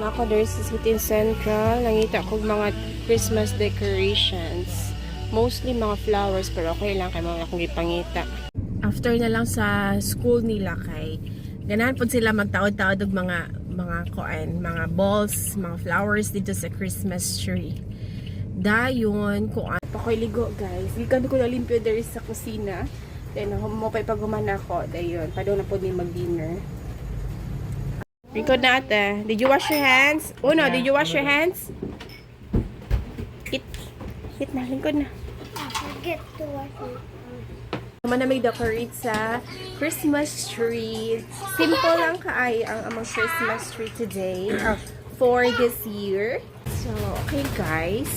Ako there sa City Central, nangita ko mga Christmas decorations. Mostly mga flowers, pero okay lang kay mga akong ipangita. After na lang sa school nila kay ganahan po sila magtaod-taod og mga balls, mga flowers dito sa Christmas tree. Dayon ko ako'y ligo guys. Gikan ko na limpyo there sa kusina. Then mo pa ipaguman ako. Dayon, padong na po ni mag-dinner. Record na ate. Did you wash your hands? Uno, did you wash your hands? Hit na, lingkod na. I forget to wash it. Naman na may decorate sa Christmas tree. Simple lang kaay ang among Christmas tree today. For this year. So, okay guys.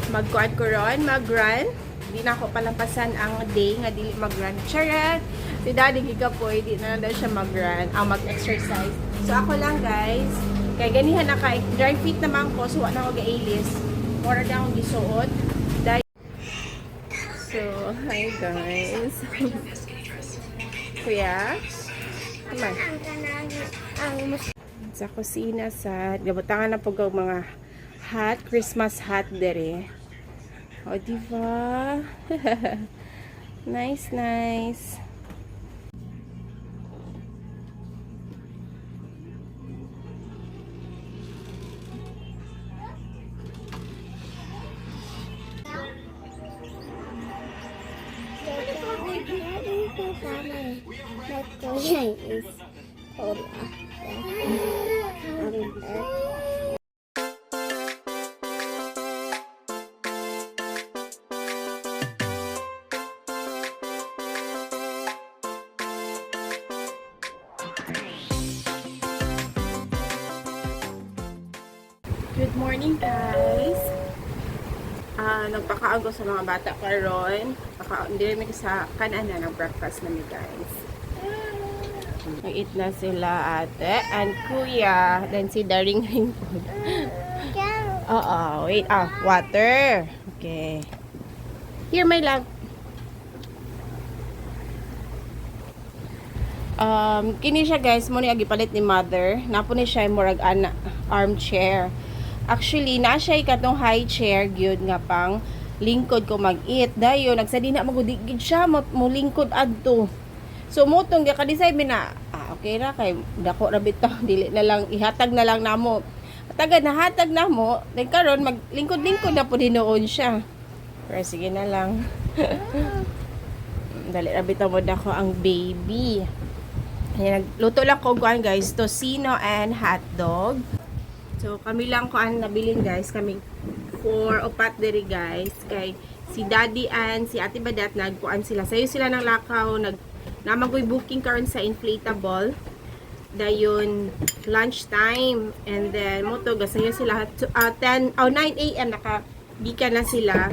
Mag-quad ko ron, mag-run. Hindi na ako palampasan ang day nga dili mag-run. Charat! Si daddy gigapoy, di na daw siya mag-run, mag-exercise. So ako lang guys, kay ganihan na kay dry fit naman ko, so wala ako ga-ailis. Mura na akong gisuot. So, hi guys. Kuya? Naman. Sa kusina sa gabutangan na po mga hat, Christmas hat dere. O, diba? Nice, nice. is cola. Good morning guys. Nagpakaon ko sa mga bata karon. Hindi rin sa kanan na ng breakfast namin guys. Nag-eat na sila ate and kuya. Then si Daring Ringkod. Oo, wait. Water. Okay. Here my love. Kini siya guys, mo ni agipalit ni mother. Napo ni siya murag ana armchair. Actually, na siya ikatong high chair gyud nga pang lingkod ko mag-eat. Dayon nagsadi na magudigid siya mo lingkod adto. So mo tong gaka-decide mi na okay ra kay dako ra bitaw dili na lang ihatag na lang namo. Tagad na hatag namo, then karon maglingkod-lingkod na po dinoon siya. Pero sige na lang. Dali ra bitaw mo dako ang baby. Ayan, nagluto lang ko guys, tocino and hotdog. So, kami lang ko ang nabilin guys. Kami 4 upat diri guys. Kay si Daddy and si Ate Badat nagkuan sila. Sayo sila ng lakaw. Namagoy booking karon sa inflatable. Dayon lunch time. And then moto gasayo sila 9 AM nakabika na sila.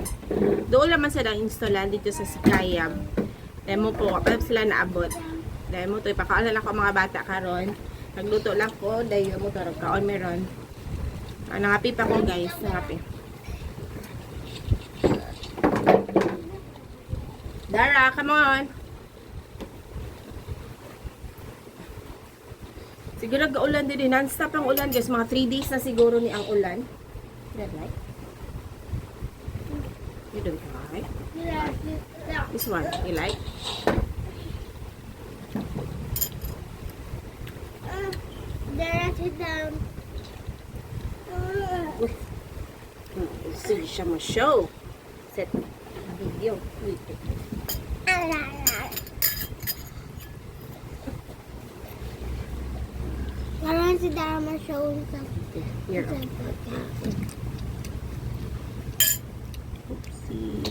Doon naman sila installan dito sa Sikayab. Then mo po kapag sila naabot. Dayon mo to ipakaalan ako mga bata karon. Nagluto lang ko. Dayon mo to kaon meron. Nangapi pa ko guys, nangapi. Dara, come on. Siguro ga-ulan din. Non-stop ang ulan guys. Mga 3 days na siguro ni ang ulan. You don't like? You don't like? This one, you like? There, sit down. Sige siya ma-show. Set video. Wait. Parang si Dara show Okay, here. Oopsie.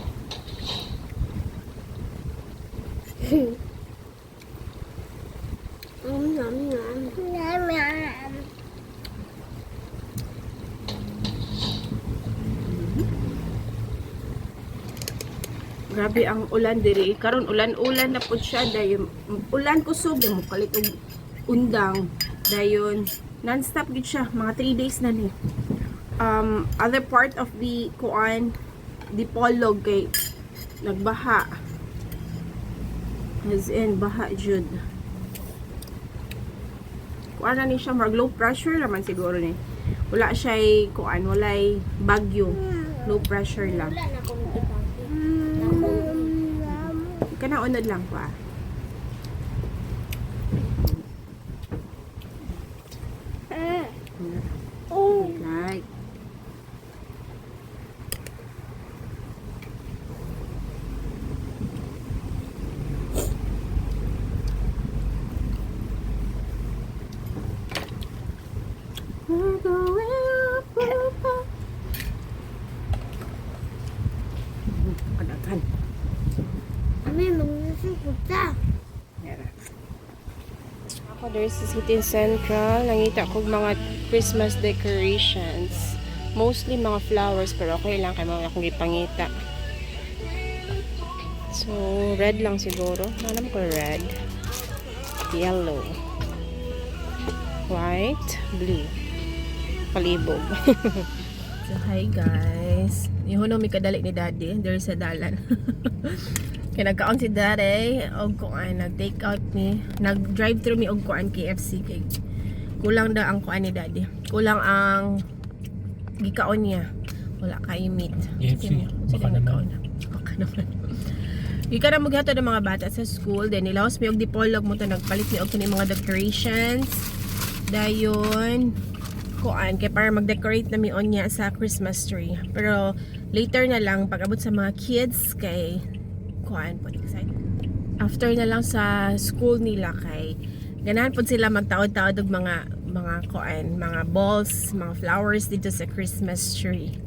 Grabe ang ulan diri. Karon ulan-ulan na pud siya dayon. Ulan kusog mo kalit og undang. Dayon non-stop gid siya mga 3 days na ni. Other part of the kuan Dipolog kay nagbaha. As in baha jud. kuan na ni siya, more low pressure naman siguro ni. Wala siya kuan, walay bagyo. Low pressure lang. Wala na akong ipangki. Kana unod lang pa. Oh. Right. We're going up, up, up. Kadakan. Ami, magsusukot ka. Ako there's sa City Central. Nangita ko mga Christmas decorations. Mostly mga flowers pero okay lang kay mga akong gipangita. So, red lang siguro. Alam ko red. Yellow. White. Blue. Palibog. So, hi guys. Yung may kadali ni Daddy. There's a dalan. Kaya nagkaon si Daddy. Og kuan, nag-take out ni. Nag-drive-thru mi og kuan KFC. Kay kulang daw ang kuan ni Daddy. Kulang ang gikaon niya. Wala kay meat. KFC. Baka naman. Baka naman. Ika na maghato ng mga bata sa school. Then nilawas mi og dipolog mo to. Nagpalit mi og kini mga decorations. Dayon kuan kay para mag-decorate na mi on niya sa Christmas tree. Pero later na lang pag abot sa mga kids kay kuan po excited. After na lang sa school nila kay ganahan po sila magtaod-taod og mga kuan, mga balls, mga flowers dito sa Christmas tree.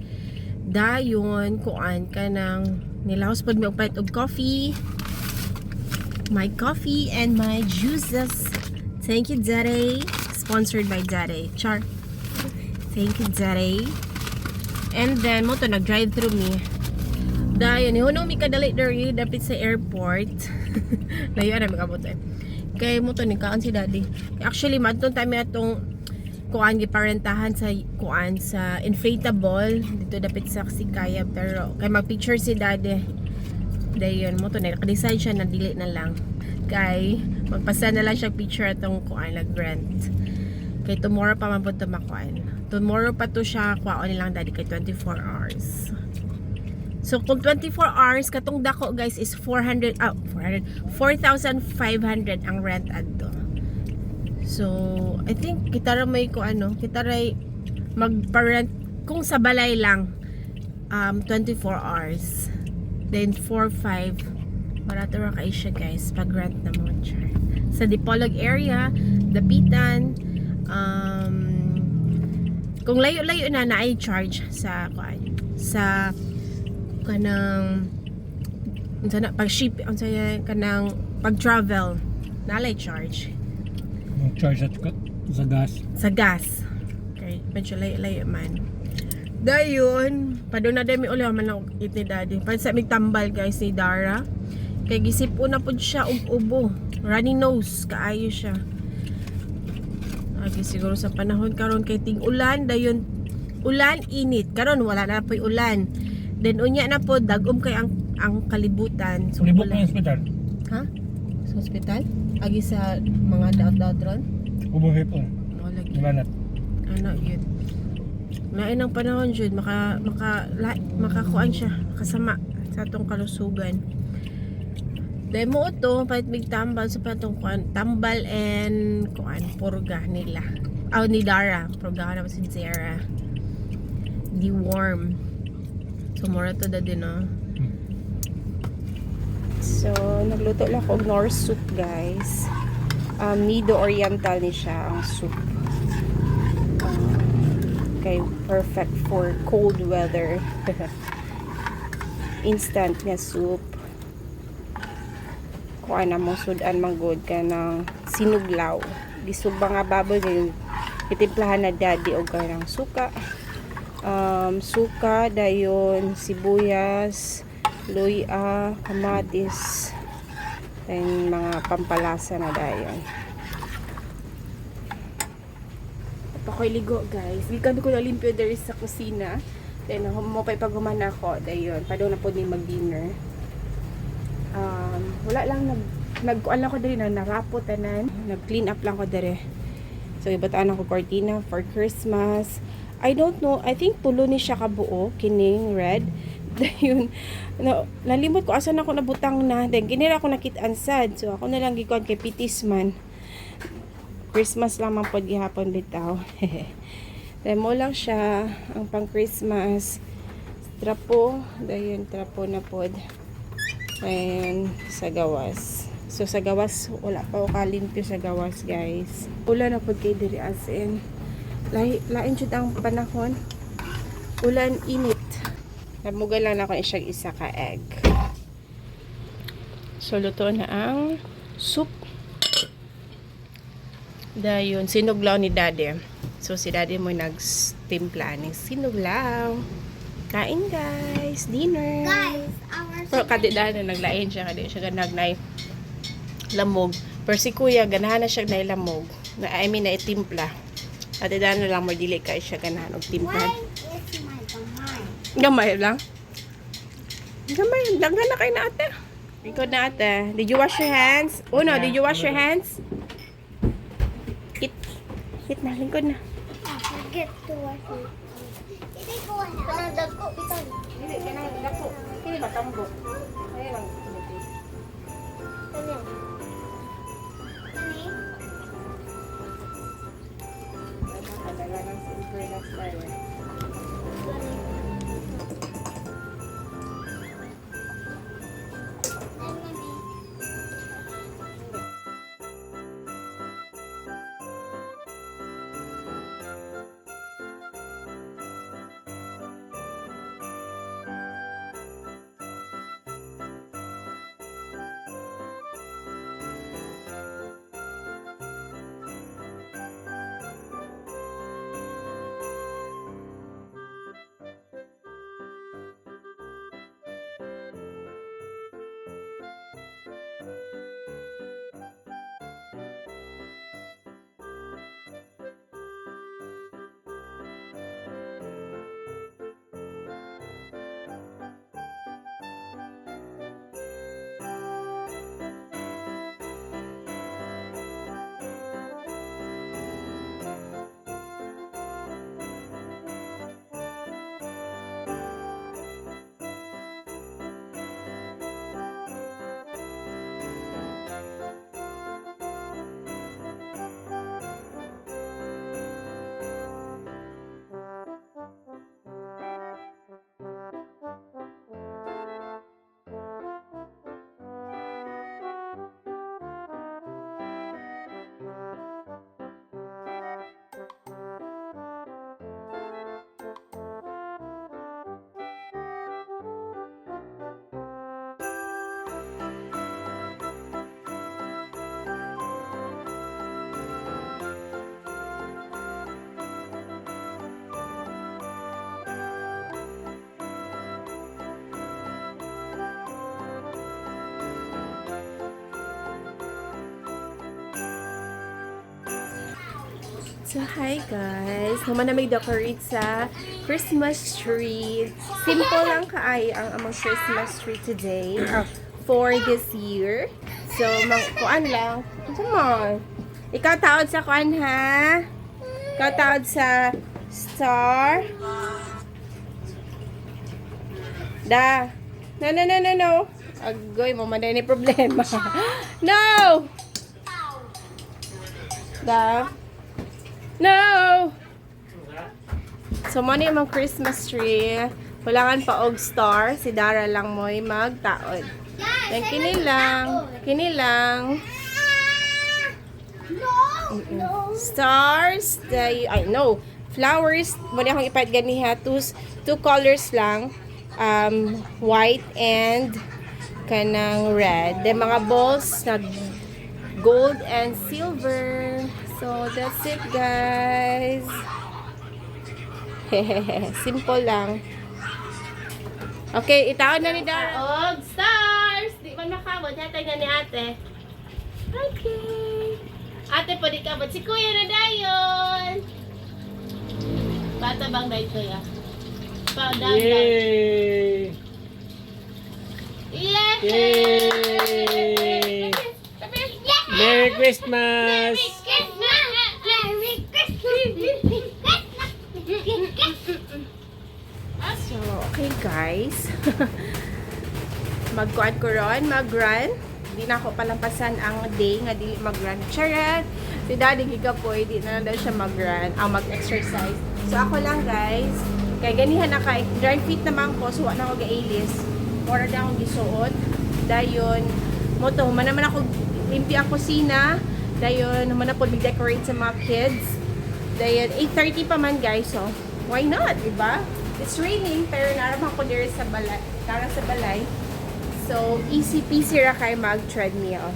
Dayon kuan kanang nilaos pod mi og pait og coffee. My coffee and my juices. Thank you, Daddy. Sponsored by Daddy. Char. Thank you, Daddy. And then, mo to, nag-drive-thru mi. Dayon, hunong mi kadali diri dapit sa airport. Layo na magabot eh. Kay mo to, nikaon si Daddy. Actually, matong time atong kuan giparentahan sa kuan sa inflatable dito dapit sa Sikaya, pero kay mag-picture si Daddy. Dayon, mo to, naka-decide siya na dili na lang. Kay magpasa na lang siya picture atong kuan nag-rent. Kay tomorrow pa man po ito makuan. Tomorrow pa to siya kuwaon nilang Daddy kay 24 hours. So kung 24 hours katong dako guys is 4,500 ang rent adto. So I think kita ra may kita ra magpa-rent kung sa balay lang 24 hours. Then 4-5 barato ra kay siya guys pag rent na mo siya. Sa Dipolog area, Dapitan, kung layo-layo na ay charge sa kuan sa kanang sana pag ship kanang pag travel nalay charge Charge at sa gas. Okay, medyo layo-layo man. Dayon paduna dami uli man lang it ni Daddy pa sa mig tambal guys ni Dara kay gisipo na pud siya og ubo, runny nose kaayo siya. Agi siguro sa panahon karon kay ting ulan dayon ulan init karon wala na po'y ulan. Then unya na po dagom kay ang kalibutan. So Libot na yung hospital. Ha? Sa hospital? Agi sa mga daot-daot ron? Ubong hipon. Wala gyud. Gimanat. Ano yun? Lain ang panahon jud makakuan siya, kasama sa atong kalusugan. Dahil mo ito, pahit mig tambal sa patong kuan, tambal and kuan, purga nila. Ni Dara, purga na si Zara. Di warm. So, mura to da din, no? So, nagluto lang ko North soup, guys. Nido Oriental ni siya ang soup. Okay, perfect for cold weather. Instant nga soup. Kuan na mo sudan manggod ka ng sinuglaw. Gisugba nga baboy ngayon. Itimplahan na Daddy og kanang suka. Suka, dayon, sibuyas, luya, kamatis, and mga pampalasa na dayon. At ako'y ligo guys. Gikan ko na limpyo diri sa kusina. Then mo pa ipaguman ako. Dayon, padong na po ni mag-dinner. Wala lang nagkuan lang ko diri na narapot tanan. Nag-clean up lang ko diri. So, ibataan ako cortina for Christmas. I don't know. I think tulo ni siya kabuo. Kining red. Dahil, nalimot ko asan ako nabutang na. Then, ginira ako nakitaan sad. So, ako na lang gikuan kay Pitis man. Christmas lang man po gihapon bitaw. Then, mo lang siya. Ang pang Christmas. Trapo. Dahil trapo na pod. Ayan, sa gawas. So, sa gawas, wala pa ako kalimpyo sa gawas, guys. Ulan na po kay diri as in. Lain jud ang panahon. Ulan, init. Namugal lang ako siyang isa ka egg. So, luto na ang soup. Dayon, sinuglaw ni Daddy. So, si Daddy mo nag-timpla ng sinuglaw. Kain, guys. Dinner. Guys, our Pero kadidaan na naglain siya. Kadi siya nagnay lamog. Pero si kuya, ganahan na siya na lamog. I mean, na itimpla. Kadidaan na lang mo, dili kayo siya ganahan og timpla. Why is my gamay? Gamay lang. Gamay. Danggan na kayo na ate. Ikaw na ate. Did you wash your hands? Oh no, did you wash your hands? Hit na, lingkod na. I forget to wash my hands. Hindi ko alam. Kanagdag ko, bitaw. Dili, ganahan na po. Kini ba tambok? Kaya lang. Ano yan? Padala ng silver na style. So, hi guys! Naman na may decorate sa Christmas tree. Simple lang kaay ang among Christmas tree today. For this year. So, kuan lang. Come on. Ikaw taod sa kuan ha? Ikaw taod sa star? Da. No. Agoy, mo man ni problema. No! Da. No! So, mo na yung Christmas tree. Walangan pa og star. Si Dara lang mo'y magtaod. Then, kini lang. No! Stars. I know. Flowers. Mo na akong ipahit ganiha. Two colors lang. White and kanang red. Then, mga balls na gold and silver. So, that's it, guys. Simple lang. Okay, itaon na ni Dara. Og stars! Di man makabot. Hatay na ni ate. Okay. Ate, pwede kabot. Si Kuya na dayon. Bata bang dayon, Kuya? Down. Yay! Yay! Yay! Merry Christmas! Merry So, okay guys. Magkuan ko ron, mag-run. Hindi na ako palampasan ang day nga dili mag-run. Charat! Si daddy gigapoy, di na daw siya mag-run, mag-exercise. So, ako lang guys. Kaya ganihan na kay dry fit naman ko, so wala ako ga-alis. Mura na akong gisuot. Dayon, moto, human naman ako limpi ang kusina. Dayon, human na po mag-decorate sa mga kids. Dayon, 8:30 pa man guys, so why not, diba? It's raining, pero naraman ko dito sa balay, sa balay. So, easy peasy ra kay mag-treadmill.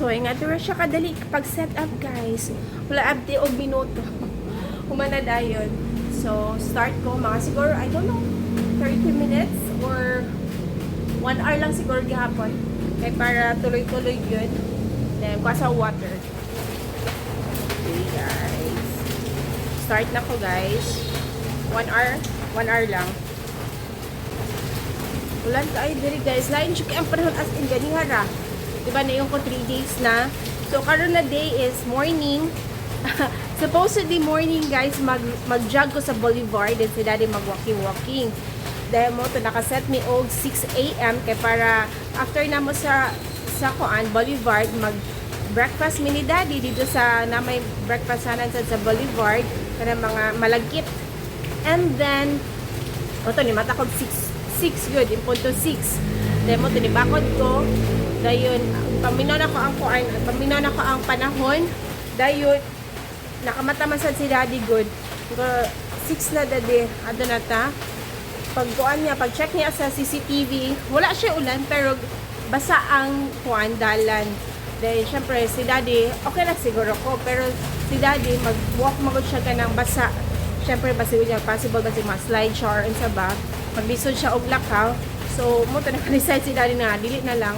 So, nga dura siya kadali kapag set up guys. Wala abdi og minuto. Humana dayon. So, start ko mga siguro, I don't know, 30 minutes or 1 hour lang siguro gihapon. Kaya para tuloy-tuloy yun. Then, kuha sa water. Okay guys. Start na ko guys. 1 hour lang. Ulan tayo diri guys. Lain siya ang panahon as in ganihara. Diba na yung ko 3 days na. So, karon na day is morning. Supposedly morning guys, mag-jog ko sa Boulevard. Then si daddy mag-walking. Dahil mo to nakaset me og 6 AM. Kaya para after na mo sa kuan Boulevard, mag-breakfast mi ni daddy dito sa na may breakfastanan sa Boulevard. Kana mga malagkit. And then, oto ni mata ko 6 good. Impunto 6. Dahil mo to ni bakod ko. Dayon, paminaw na ko ang panahon. Dayon, nakamatamasad si daddy good. 6 na daddy, ano na ta. Pagkuan niya, pag-check niya sa CCTV, wala siya ulan, pero basa ang kuan dalan. Dahil, syempre, si daddy, okay lang siguro ko, pero si daddy, mag-walk magod siya ka ng basa. Syempre, basi niya, possible ba si mga slide shower and sa ba, magbisod siya og lakaw. So, mo to naka-decide si daddy na dili na lang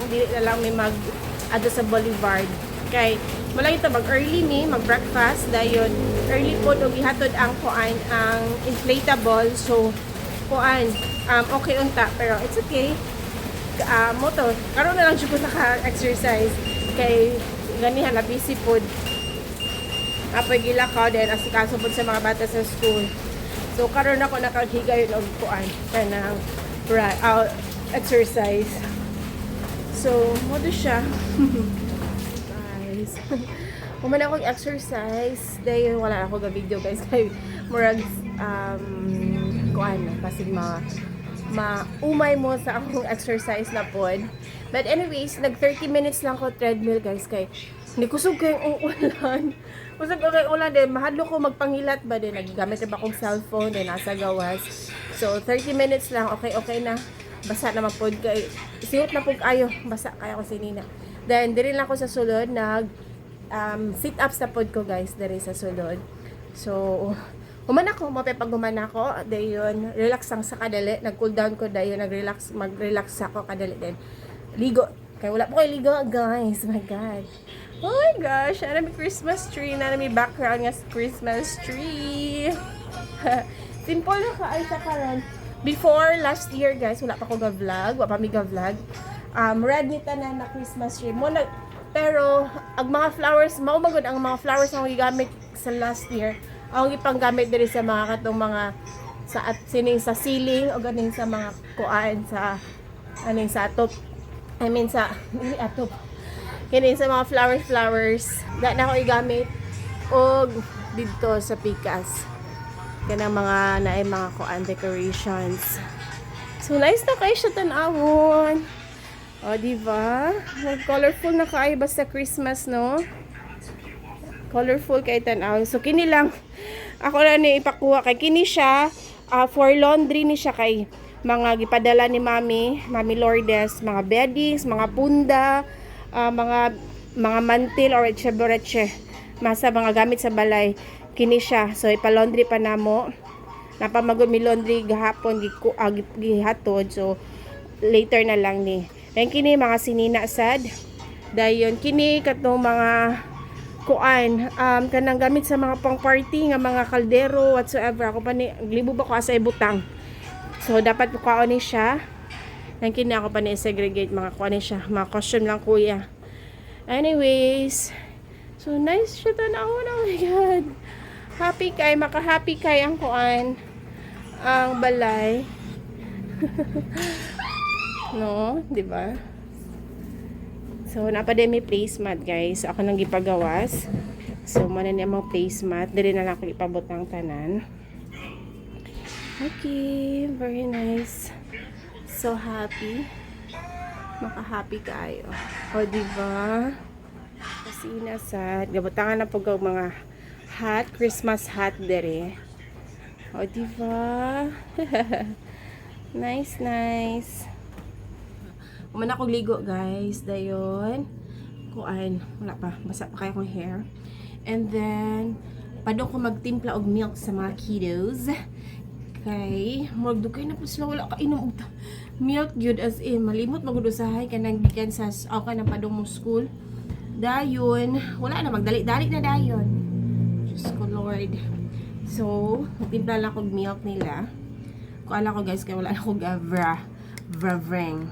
may mag-ado sa Boulevard. Kay wala ito mag-early ni, mag-breakfast dayon early po og ihatod ang kuan ang inflatable. So, kuan okay unta pero it's okay. Mo to karon na lang jud ko naka-exercise kay ganihan na busy pod. Apoy gilakaw din asikaso pod sa mga bata sa school. So, karon ako nakahigay og kuan kanang exercise. So, modo siya. Guys. Kumana akong exercise. Dahil wala ako ga-video guys. Kaya murag kuan kasi umay mo sa akong exercise na pod. But anyways, nag 30 minutes lang ko treadmill guys. Kay hindi kusog kayong ulan. Kusog ko kayong ulan din. Mahadlo ko magpangilat ba din. Naggamit na ba akong cellphone din nasa gawas. So, 30 minutes lang. Okay na. Basa naman po. Siot na po kayo. Basa kaya ko sinina. Then, diri lang ako sa sulod. Sit-ups na po ko guys. Diri sa sulod. So, human ako. Mapipag human ako. Dayon, relax lang sa kadali. Nag-cool down ko. Dayon, mag-relax ako kadali din. Ligo. Kaya wala po kayo ligo guys. Oh my God. Oh my gosh. Ano may Christmas tree. Na may background nga Christmas tree. Simple na ka ay sa karon. Before last year guys, wala pa ko ga-vlog, wala pa mi ga-vlog. Red ni tanan na Christmas tree mo pero ang mga flowers, mao magud ang mga flowers na gigamit sa last year. Ang ipanggamit diri sa mga katong mga sining sa ceiling o ganing sa mga kuan sa aning sa atop. I mean sa atop. Kini sa mga flowers. Na ko igamit og dito sa Pikas. Kanang mga naay mga kuan decorations. So nice na kayo siya tan-awon. O diba? Colorful na kayo basta Christmas no. Colorful kay tan-awon. So kini lang ako na ni ipakuha kay kini siya for laundry ni siya kay mga gipadala ni Mami Lourdes, mga beddings, mga punda, mga mantil or etchebereche. masa mga gamit sa balay kini siya. So ipa-laundry pa namo. Napamagod mi laundry gahapon gihatod. So later na lang ni. Then kini mga sinina sad. Dayon kini katong mga kuan kanang gamit sa mga pang party nga mga kaldero whatsoever. Ako pa ni libo ba ko asa ibutang. So dapat kuan ni siya. Then kini ako pa ni segregate mga kuan ni siya. Mga costume lang kuya. Anyways, so nice siya tanawon. Oh my god. Happy kay maka-happy kay ang kuan ang balay. No, di ba? So napaday mi placemat guys. Ako nang gipagawas. So man ni among placemat, diri na lang ko ipabot ang tanan. Okay, very nice. So happy. Maka-happy kayo. O diba? Kasi nasad. Gabutangan na pag mga hat, Christmas hat dere. O diba? Nice, nice. Umana kong ligo guys. Dayon. Kuan. Wala pa. Basa pa kayo kong hair. And then, padong ko magtimpla og milk sa mga kiddos. Kay, magdugay na po sila. Wala ka inom og milk yun as in. Malimot magudusahay ka nang gikan sa ka ng padong mo school. Dayon. Wala na. Magdali-dali na dayon. Diyos ko Lord. So, magtimpla lang kong milk nila. Kuala ko guys, kaya wala na akong vravreng.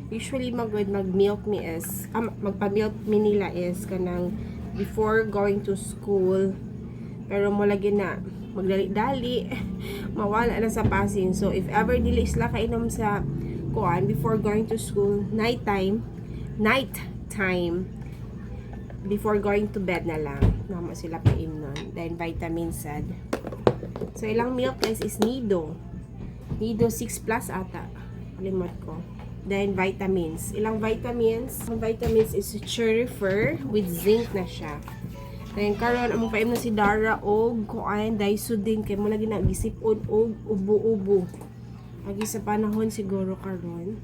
Usually mag-milk me is magpa-milk me nila is kanang before going to school, pero mo lagi na magdali-dali mawala na sa passing. So if ever dili sila kainom sa kuan before going to school, night time before going to bed na lang namo sila painom. Then vitamin sad. So ilang milk guys is Nido 6 plus ata, limot ko. Then vitamins. Ilang vitamins? Ang vitamins is cherry fur with zinc na siya. Then karon among paim na si Dara og kuan Daisudin kay mo lagi na gisipon og ubo-ubo. Agi sa panahon siguro karon.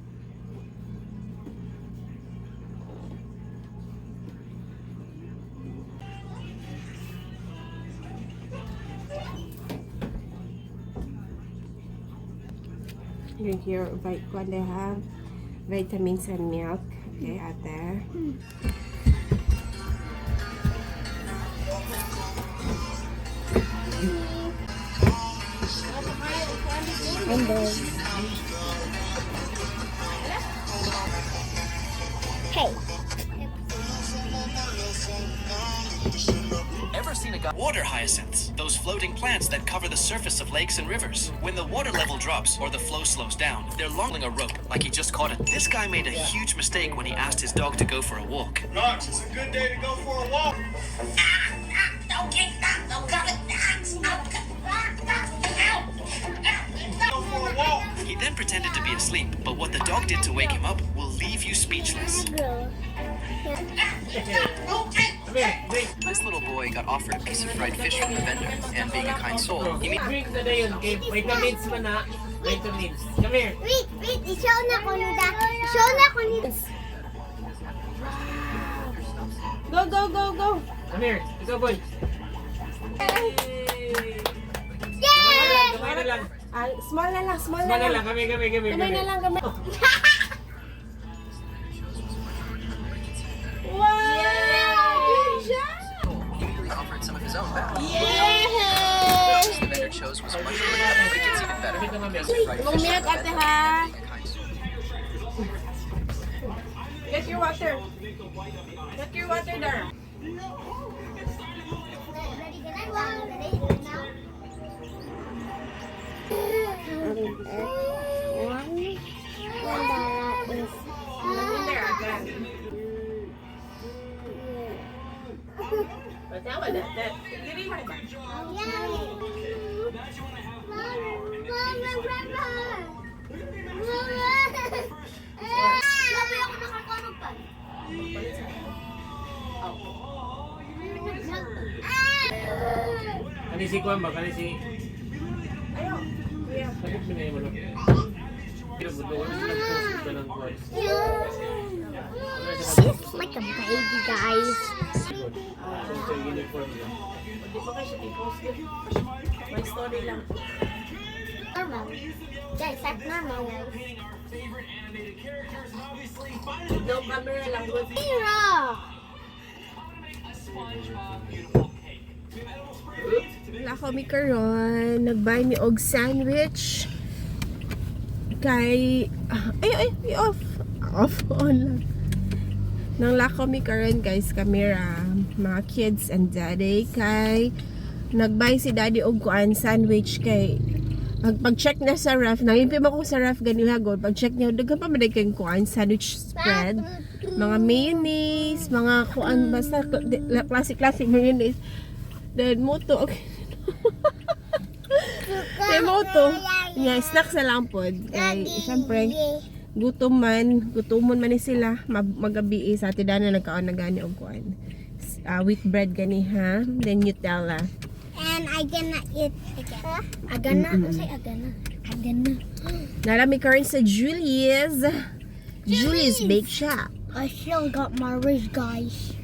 Drink here, kuan they have vitamins and milk. Okay, ate. And then, Hey. Ever seen a guy? Water hyacinths, those floating plants that cover the surface of lakes and rivers. When the water level drops or the flow slows down, they're longing a rope, like he just caught it. This guy made a huge mistake when he asked his dog to go for a walk. Knox, it's a good day to go for a walk. Don't get that. Don't cut it. Go for a walk. He then pretended to be asleep, but what the dog did to wake him up will leave you speechless. This little boy got offered a piece of fried fish from the vendor, and being a kind soul, he Drink na na yun. Okay, vitamins man na. Vitamins. Come here. Wait. I-show na ko nila. I-show na ko nila. go. Come here. Ikaw, boy. Yay! Kamay na lang. Small na lang. Kamay na lang. Kamay. Kamay na lang. Imong milk ate ha. Get your water. Get your water there. Ready, good night, ready? Now. There again. But that was that. Dili man ba? Kani si Kwan ba? Kani si... Ayo. Yeah. Sakit mo na yung ano. Kinabutuan sila post ka ng Kwan. She's like a baby, guys. Sigod. Sa uniform niya. Di ba kayo siya i-post yun? May story lang. Normal. Guys, that's normal, guys. No camera lang. Zero! Wala kami karon. Nag-buy mi og sandwich. Kay... Ay, off. Off on lang. Nang lako mi karon guys, camera. Mga kids and daddy. Kay... Nag-buy si daddy og kuan sandwich kay... Pag-check na sa ref, nangimpim ako sa ref ganila god. Pag-check niya, dagan pa maday kayong kuan sandwich spread. Mga mayonnaise, mga kuan, basta classic mayonnaise. Then moto, okay. Kaya moto, yeah, snacks na lang po. Kaya, syempre, gutomon man ni sila, magabi sa ati na nagkaon na gani og kuan. Wheat bread gani ha, then Nutella. And I gonna eat again. Agana? Say agana. Agana. Narami ka rin sa Julie's Bake Shop. I still got my wrist, guys.